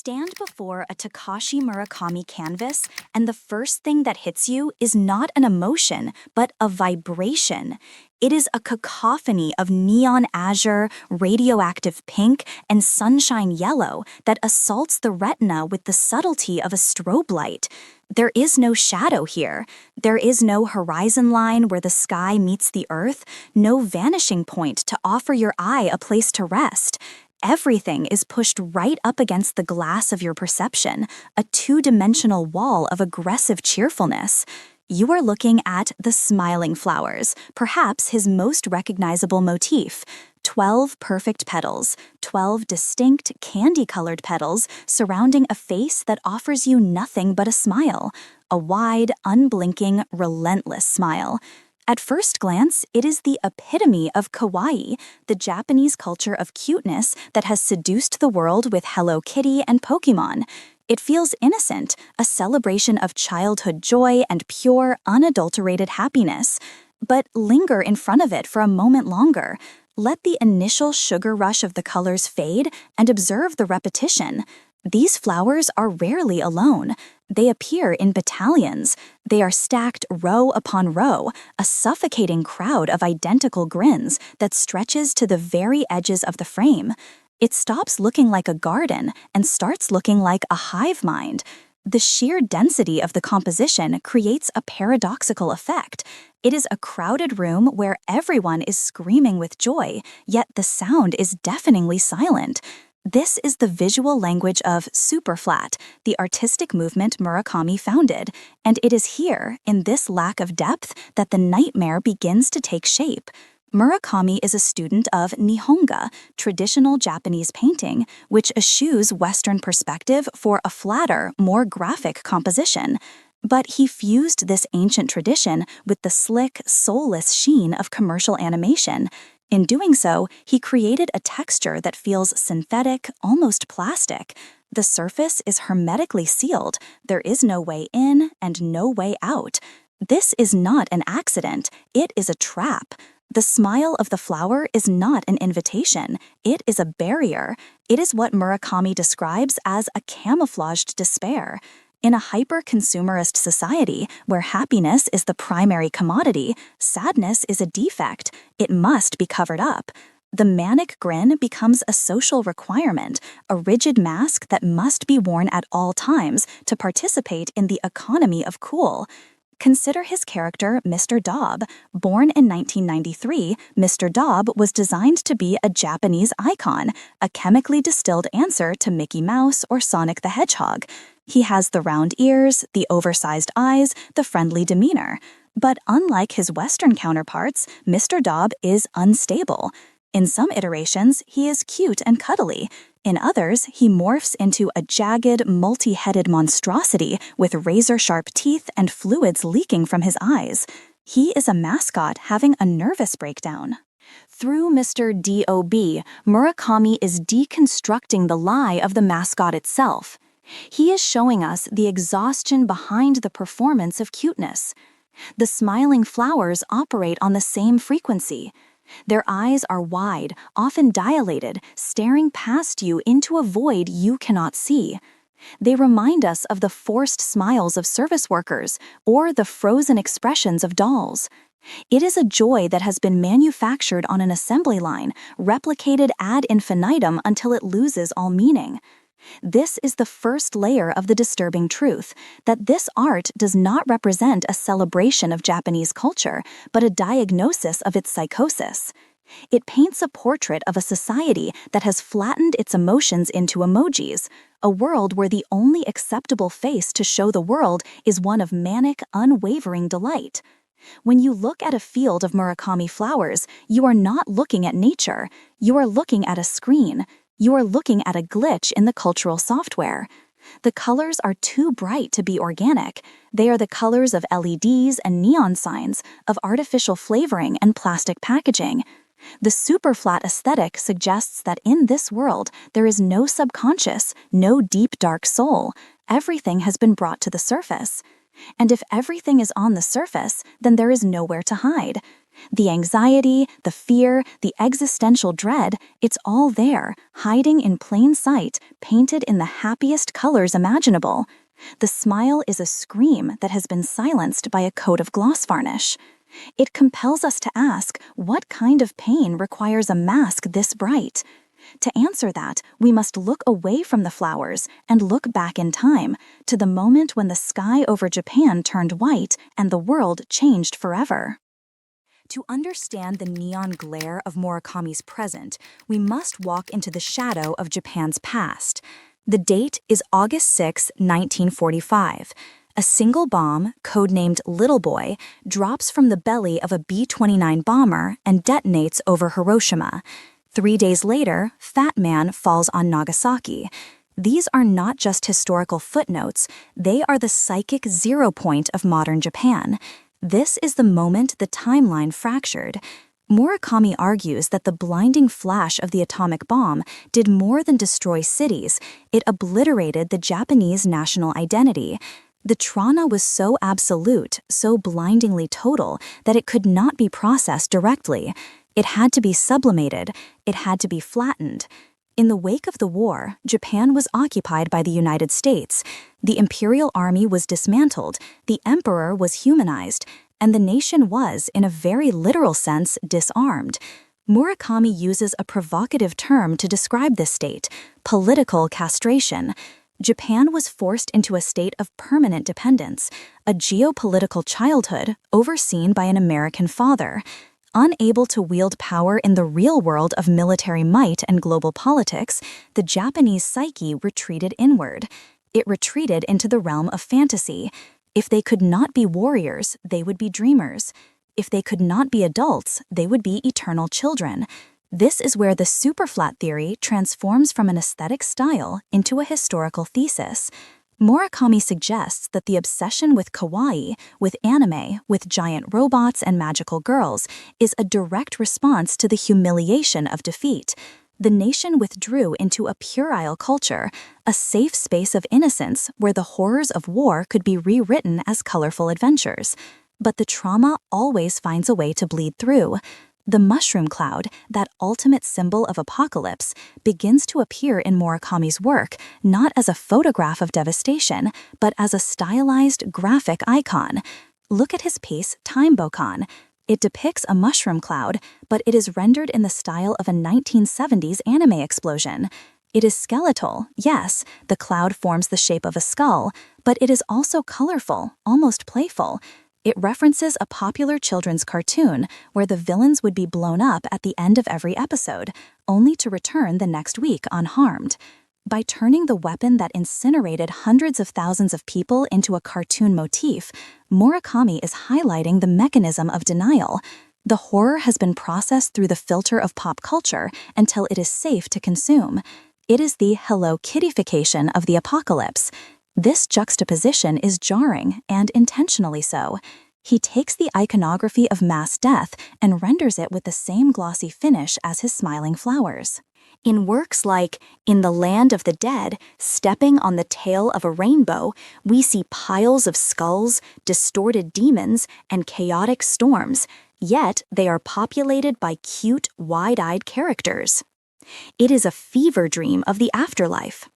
stand before a Takashi Murakami canvas, and the first thing that hits you is not an emotion, but a vibration. It is a cacophony of neon azure, radioactive pink, and sunshine yellow that assaults the retina with the subtlety of a strobe light. There is no shadow here. There is no horizon line where the sky meets the earth, no vanishing point to offer your eye a place to rest. Everything is pushed right up against the glass of your perception, a two-dimensional wall of aggressive cheerfulness. You are looking at the smiling flowers, perhaps his most recognizable motif. 12 perfect petals, 12 distinct candy-colored petals surrounding a face that offers you nothing but a smile, a wide, unblinking, relentless smile. At first glance, it is the epitome of kawaii, the Japanese culture of cuteness that has seduced the world with Hello Kitty and Pokemon. It feels innocent, a celebration of childhood joy and pure, unadulterated happiness. But linger in front of it for a moment longer. Let the initial sugar rush of the colors fade and observe the repetition. These flowers are rarely alone. They appear in battalions. They are stacked row upon row, a suffocating crowd of identical grins that stretches to the very edges of the frame. It stops looking like a garden and starts looking like a hive mind. The sheer density of the composition creates a paradoxical effect. It is a crowded room where everyone is screaming with joy, yet the sound is deafeningly silent. This is the visual language of Superflat, the artistic movement Murakami founded, and it is here, in this lack of depth, that the nightmare begins to take shape. Murakami is a student of Nihonga, traditional Japanese painting, which eschews Western perspective for a flatter, more graphic composition. But he fused this ancient tradition with the slick, soulless sheen of commercial animation. In doing so, he created a texture that feels synthetic, almost plastic. The surface is hermetically sealed. There is no way in and no way out. This is not an accident. It is a trap. The smile of the flower is not an invitation. It is a barrier. It is what Murakami describes as a camouflaged despair. In a hyper-consumerist society where happiness is the primary commodity, sadness is a defect. It must be covered up. The manic grin becomes a social requirement, a rigid mask that must be worn at all times to participate in the economy of cool. Consider his character, Mr. Daub. Born in 1993, Mr. Daub was designed to be a Japanese icon, a chemically distilled answer to Mickey Mouse or Sonic the Hedgehog. He has the round ears, the oversized eyes, the friendly demeanor. But unlike his Western counterparts, Mr. Daub is unstable. In some iterations, he is cute and cuddly. In others, he morphs into a jagged, multi-headed monstrosity with razor-sharp teeth and fluids leaking from his eyes. He is a mascot having a nervous breakdown. Through Mr. D.O.B., Murakami is deconstructing the lie of the mascot itself. He is showing us the exhaustion behind the performance of cuteness. The smiling flowers operate on the same frequency. Their eyes are wide, often dilated, staring past you into a void you cannot see. They remind us of the forced smiles of service workers or the frozen expressions of dolls. It is a joy that has been manufactured on an assembly line, replicated ad infinitum until it loses all meaning. This is the first layer of the disturbing truth, that this art does not represent a celebration of Japanese culture, but a diagnosis of its psychosis. It paints a portrait of a society that has flattened its emotions into emojis, a world where the only acceptable face to show the world is one of manic, unwavering delight. When you look at a field of Murakami flowers, you are not looking at nature, you are looking at a screen. You are looking at a glitch in the cultural software. The colors are too bright to be organic. They are the colors of LEDs and neon signs, of artificial flavoring and plastic packaging. The superflat aesthetic suggests that in this world, there is no subconscious, no deep dark soul. Everything has been brought to the surface. And if everything is on the surface, then there is nowhere to hide. The anxiety, the fear, the existential dread, it's all there, hiding in plain sight, painted in the happiest colors imaginable. The smile is a scream that has been silenced by a coat of gloss varnish. It compels us to ask what kind of pain requires a mask this bright. To answer that, we must look away from the flowers and look back in time, to the moment when the sky over Japan turned white and the world changed forever. To understand the neon glare of Murakami's present, we must walk into the shadow of Japan's past. The date is August 6, 1945. A single bomb, codenamed Little Boy, drops from the belly of a B-29 bomber and detonates over Hiroshima. 3 days later, Fat Man falls on Nagasaki. These are not just historical footnotes, they are the psychic zero point of modern Japan. This is the moment the timeline fractured. Murakami argues that the blinding flash of the atomic bomb did more than destroy cities, it obliterated the Japanese national identity. The trauma was so absolute, so blindingly total, that it could not be processed directly. It had to be sublimated, it had to be flattened. In the wake of the war, Japan was occupied by the United States. The imperial army was dismantled, the emperor was humanized, and the nation was, in a very literal sense, disarmed. Murakami uses a provocative term to describe this state: political castration. Japan was forced into a state of permanent dependence, a geopolitical childhood overseen by an American father. Unable to wield power in the real world of military might and global politics, the Japanese psyche retreated inward. It retreated into the realm of fantasy. If they could not be warriors, they would be dreamers. If they could not be adults, they would be eternal children. This is where the Superflat theory transforms from an aesthetic style into a historical thesis. Murakami suggests that the obsession with kawaii, with anime, with giant robots and magical girls, is a direct response to the humiliation of defeat. The nation withdrew into a puerile culture, a safe space of innocence where the horrors of war could be rewritten as colorful adventures. But the trauma always finds a way to bleed through. The mushroom cloud, that ultimate symbol of apocalypse, begins to appear in Murakami's work not as a photograph of devastation, but as a stylized graphic icon. Look at his piece, Time Bokan. It depicts a mushroom cloud, but it is rendered in the style of a 1970s anime explosion. It is skeletal, yes, the cloud forms the shape of a skull, but it is also colorful, almost playful. It references a popular children's cartoon where the villains would be blown up at the end of every episode, only to return the next week unharmed. By turning the weapon that incinerated hundreds of thousands of people into a cartoon motif, Murakami is highlighting the mechanism of denial. The horror has been processed through the filter of pop culture until it is safe to consume. It is the Hello Kitty-fication of the apocalypse. This juxtaposition is jarring, and intentionally so. He takes the iconography of mass death and renders it with the same glossy finish as his smiling flowers. In works like In the Land of the Dead, Stepping on the Tail of a Rainbow, we see piles of skulls, distorted demons, and chaotic storms, yet they are populated by cute, wide-eyed characters. It is a fever dream of the afterlife.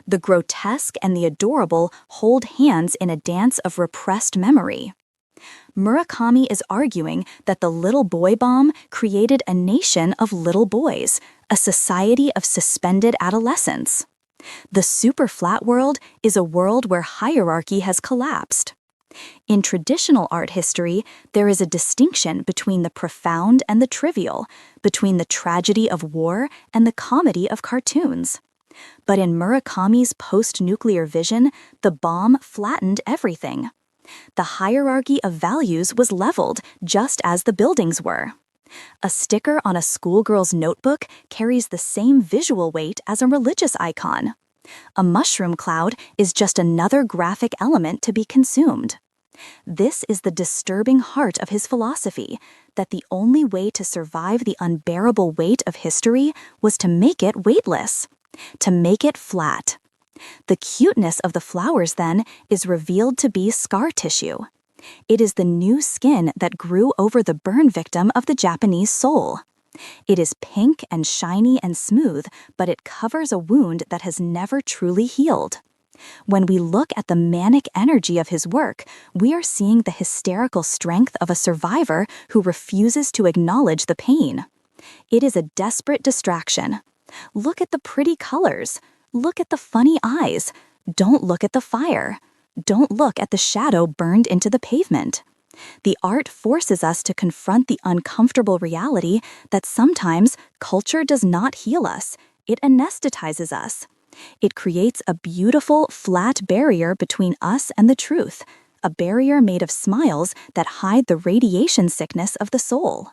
The grotesque and the adorable hold hands in a dance of repressed memory. Murakami is arguing that the little boy bomb created a nation of little boys, a society of suspended adolescence. The Superflat world is a world where hierarchy has collapsed. In traditional art history, there is a distinction between the profound and the trivial, between the tragedy of war and the comedy of cartoons. But in Murakami's post-nuclear vision, the bomb flattened everything. The hierarchy of values was leveled just as the buildings were. A sticker on a schoolgirl's notebook carries the same visual weight as a religious icon. A mushroom cloud is just another graphic element to be consumed. This is the disturbing heart of his philosophy, that the only way to survive the unbearable weight of history was to make it weightless, to make it flat. The cuteness of the flowers, then, is revealed to be scar tissue. It is the new skin that grew over the burn victim of the Japanese soul. It is pink and shiny and smooth, but it covers a wound that has never truly healed. When we look at the manic energy of his work, we are seeing the hysterical strength of a survivor who refuses to acknowledge the pain. It is a desperate distraction. Look at the pretty colors. Look at the funny eyes. Don't look at the fire. Don't look at the shadow burned into the pavement. The art forces us to confront the uncomfortable reality that sometimes culture does not heal us. It anesthetizes us. It creates a beautiful, flat barrier between us and the truth, a barrier made of smiles that hide the radiation sickness of the soul.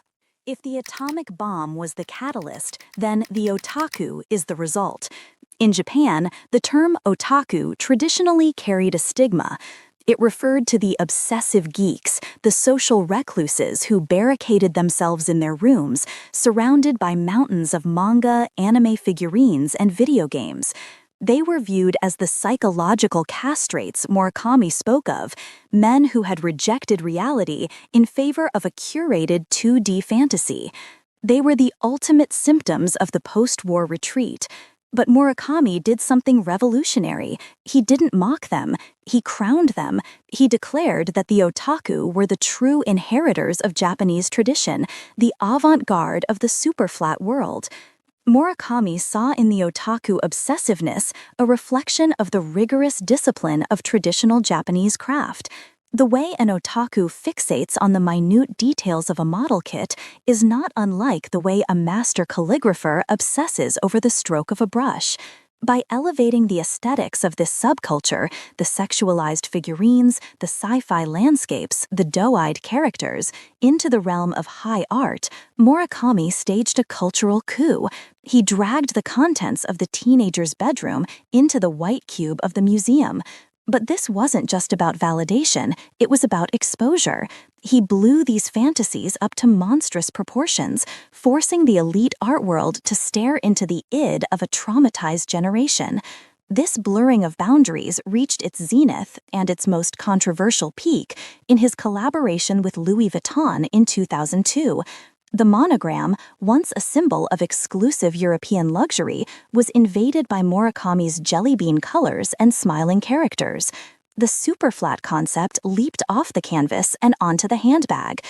If the atomic bomb was the catalyst, then the otaku is the result. In Japan, the term otaku traditionally carried a stigma. It referred to the obsessive geeks, the social recluses who barricaded themselves in their rooms, surrounded by mountains of manga, anime figurines, and video games. They were viewed as the psychological castrates Murakami spoke of, men who had rejected reality in favor of a curated 2D fantasy. They were the ultimate symptoms of the post-war retreat. But Murakami did something revolutionary. He didn't mock them. He crowned them. He declared that the otaku were the true inheritors of Japanese tradition, the avant-garde of the superflat world. Murakami saw in the otaku obsessiveness a reflection of the rigorous discipline of traditional Japanese craft. The way an otaku fixates on the minute details of a model kit is not unlike the way a master calligrapher obsesses over the stroke of a brush. By elevating the aesthetics of this subculture, the sexualized figurines, the sci-fi landscapes, the doe-eyed characters, into the realm of high art, Murakami staged a cultural coup. He dragged the contents of the teenager's bedroom into the white cube of the museum. But this wasn't just about validation, it was about exposure. He blew these fantasies up to monstrous proportions, forcing the elite art world to stare into the id of a traumatized generation. This blurring of boundaries reached its zenith and its most controversial peak in his collaboration with Louis Vuitton in 2002. The monogram, once a symbol of exclusive European luxury, was invaded by Murakami's jelly bean colors and smiling characters. The superflat concept leaped off the canvas and onto the handbag.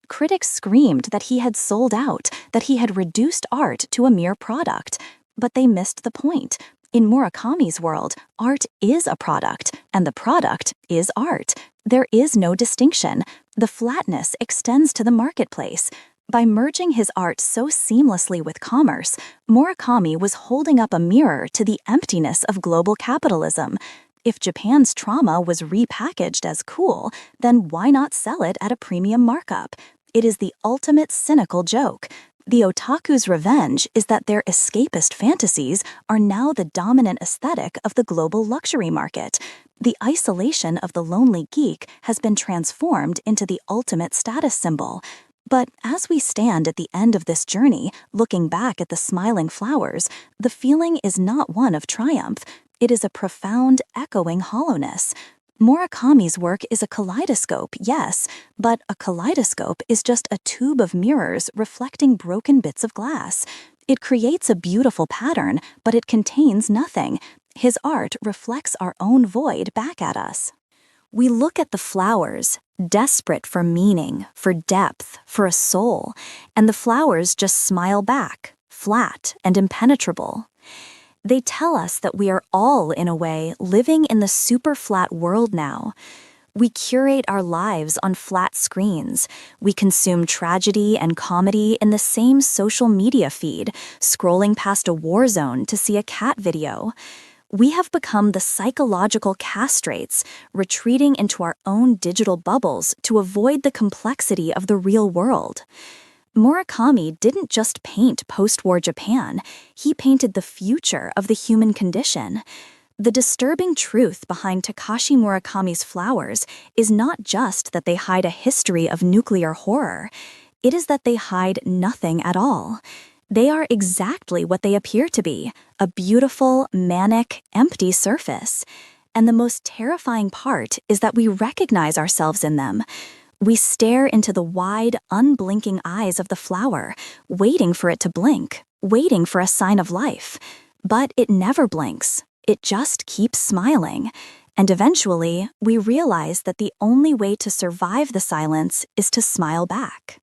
Critics screamed that he had sold out, that he had reduced art to a mere product. But they missed the point. In Murakami's world, art is a product, and the product is art. There is no distinction. The flatness extends to the marketplace. By merging his art so seamlessly with commerce, Murakami was holding up a mirror to the emptiness of global capitalism. If Japan's trauma was repackaged as cool, then why not sell it at a premium markup? It is the ultimate cynical joke. The otaku's revenge is that their escapist fantasies are now the dominant aesthetic of the global luxury market. The isolation of the lonely geek has been transformed into the ultimate status symbol. But as we stand at the end of this journey, looking back at the smiling flowers, the feeling is not one of triumph. It is a profound, echoing hollowness. Murakami's work is a kaleidoscope, yes, but a kaleidoscope is just a tube of mirrors reflecting broken bits of glass. It creates a beautiful pattern, but it contains nothing. His art reflects our own void back at us. We look at the flowers, desperate for meaning, for depth, for a soul, and the flowers just smile back, flat and impenetrable. They tell us that we are all, in a way, living in the super-flat world now. We curate our lives on flat screens. We consume tragedy and comedy in the same social media feed, scrolling past a war zone to see a cat video. We have become the psychological castrates, retreating into our own digital bubbles to avoid the complexity of the real world. Murakami didn't just paint post-war Japan, he painted the future of the human condition. The disturbing truth behind Takashi Murakami's flowers is not just that they hide a history of nuclear horror, it is that they hide nothing at all. They are exactly what they appear to be, a beautiful, manic, empty surface. And the most terrifying part is that we recognize ourselves in them. We stare into the wide, unblinking eyes of the flower, waiting for it to blink, waiting for a sign of life. But it never blinks. It just keeps smiling. And eventually, we realize that the only way to survive the silence is to smile back.